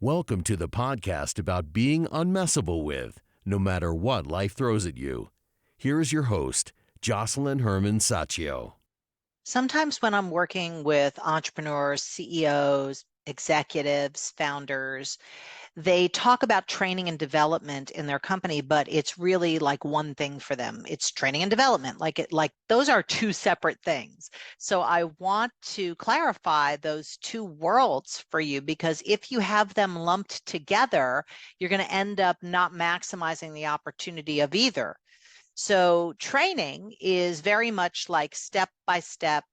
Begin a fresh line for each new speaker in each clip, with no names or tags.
Welcome to the podcast about being unmessable with, no matter what life throws at you. Here is your host, Josselyne Herman-Saccio.
Sometimes when I'm working with entrepreneurs, CEOs, executives, founders, they talk about training and development in their company, but it's really like one thing for them. It's training and development. Like those are two separate things. So I want to clarify those two worlds for you, because if you have them lumped together, you're going to end up not maximizing the opportunity of either. So training is very much like step by step.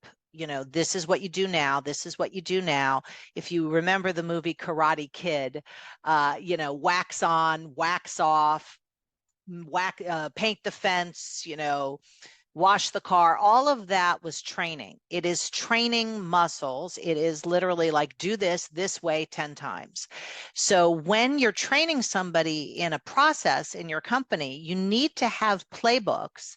This is what you do now. This is what you do now. If you remember the movie Karate Kid, wax on, wax off, paint the fence, wash the car, all of that was training. It is training muscles. It is literally like do this way 10 times. So when you're training somebody in a process in your company, you need to have playbooks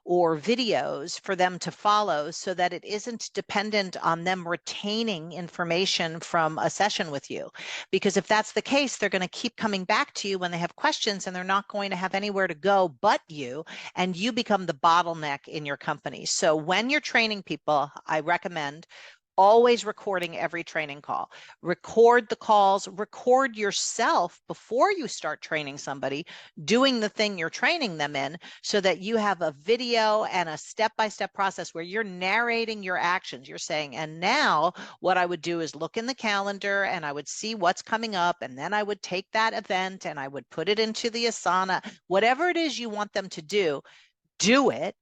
or videos for them to follow so that it isn't dependent on them retaining information from a session with you. Because if that's the case, they're going to keep coming back to you when they have questions, and they're not going to have anywhere to go but you, and you become the bottleneck in your company. So when you're training people, I recommend always recording every training call. Record the calls, record yourself before you start training somebody, doing the thing you're training them in, so that you have a video and a step-by-step process where you're narrating your actions. You're saying, and now what I would do is look in the calendar and I would see what's coming up, and then I would take that event and I would put it into the Asana. Whatever it is you want them to do it,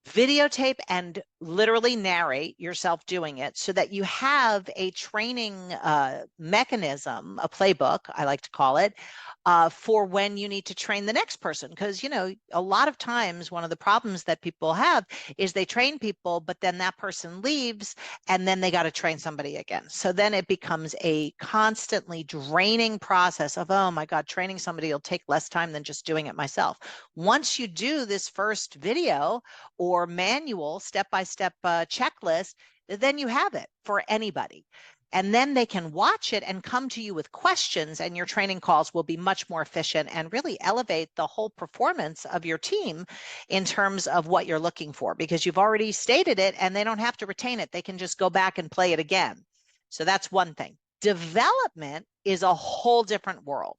videotape and literally narrate yourself doing it, so that you have a training mechanism, a playbook, I like to call it, for when you need to train the next person. Because, a lot of times one of the problems that people have is they train people, but then that person leaves and then they got to train somebody again. So then it becomes a constantly draining process of, oh my God, training somebody will take less time than just doing it myself. Once you do this first video or manual step-by-step checklist, then you have it for anybody. And then they can watch it and come to you with questions, and your training calls will be much more efficient and really elevate the whole performance of your team in terms of what you're looking for, because you've already stated it and they don't have to retain it. They can just go back and play it again. So that's one thing. Development is a whole different world.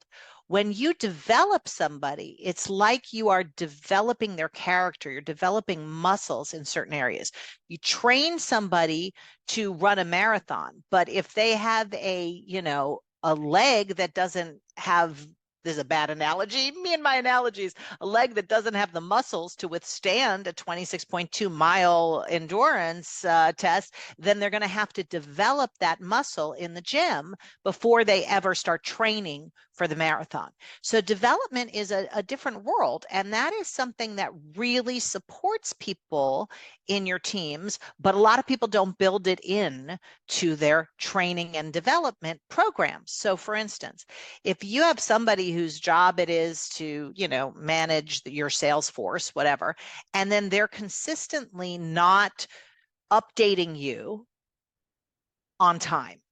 When you develop somebody, it's like you are developing their character. You're developing muscles in certain areas. You train somebody to run a marathon, but if they have a leg that doesn't have, this is a bad analogy, me and my analogies, a leg that doesn't have the muscles to withstand a 26.2-mile endurance test, then they're going to have to develop that muscle in the gym before they ever start training for the marathon. So development is a different world, and that is something that really supports people in your teams, but a lot of people don't build it in to their training and development programs. So for instance, if you have somebody whose job it is to, manage your sales force, whatever, and then they're consistently not updating you on time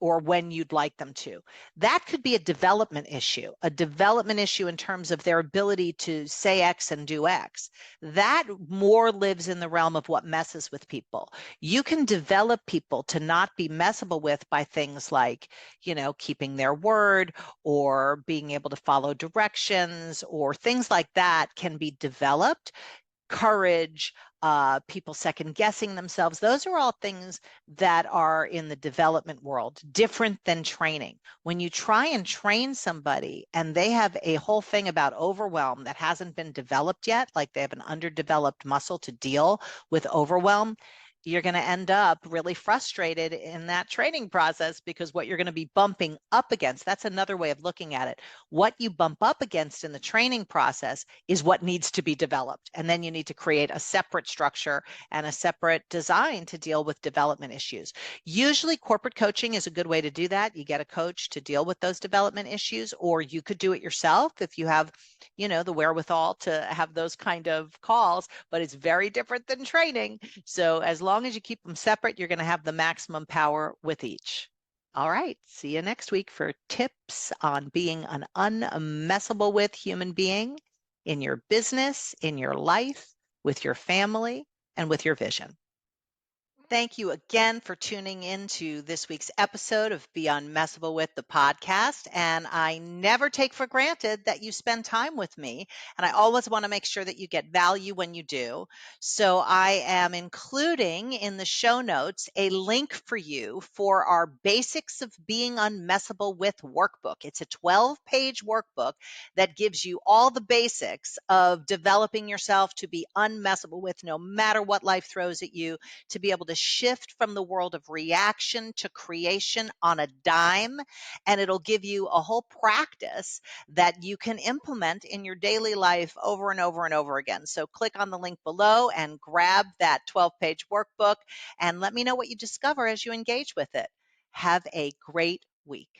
or when you'd like them to, that could be a development issue in terms of their ability to say X and do X. That more lives in the realm of what messes with people. You can develop people to not be messable with by things like, keeping their word or being able to follow directions, or things like that can be developed. Courage, people second guessing themselves. Those are all things that are in the development world, different than training. When you try and train somebody and they have a whole thing about overwhelm that hasn't been developed yet, like they have an underdeveloped muscle to deal with overwhelm, you're going to end up really frustrated in that training process, because what you're going to be bumping up against, that's another way of looking at it. What you bump up against in the training process is what needs to be developed. And then you need to create a separate structure and a separate design to deal with development issues. Usually corporate coaching is a good way to do that. You get a coach to deal with those development issues, or you could do it yourself if you have, the wherewithal to have those kind of calls, but it's very different than training. So as long as you keep them separate, you're going to have the maximum power with each. All right. See you next week for tips on being an unmessable with human being in your business, in your life, with your family, and with your vision. Thank you again for tuning into this week's episode of Be Unmessable with the podcast. And I never take for granted that you spend time with me. And I always want to make sure that you get value when you do. So I am including in the show notes a link for you for our Basics of Being Unmessable with workbook. It's a 12-page workbook that gives you all the basics of developing yourself to be unmessable with no matter what life throws at you, to be able to shift from the world of reaction to creation on a dime. And it'll give you a whole practice that you can implement in your daily life over and over and over again. So click on the link below and grab that 12-page workbook and let me know what you discover as you engage with it. Have a great week.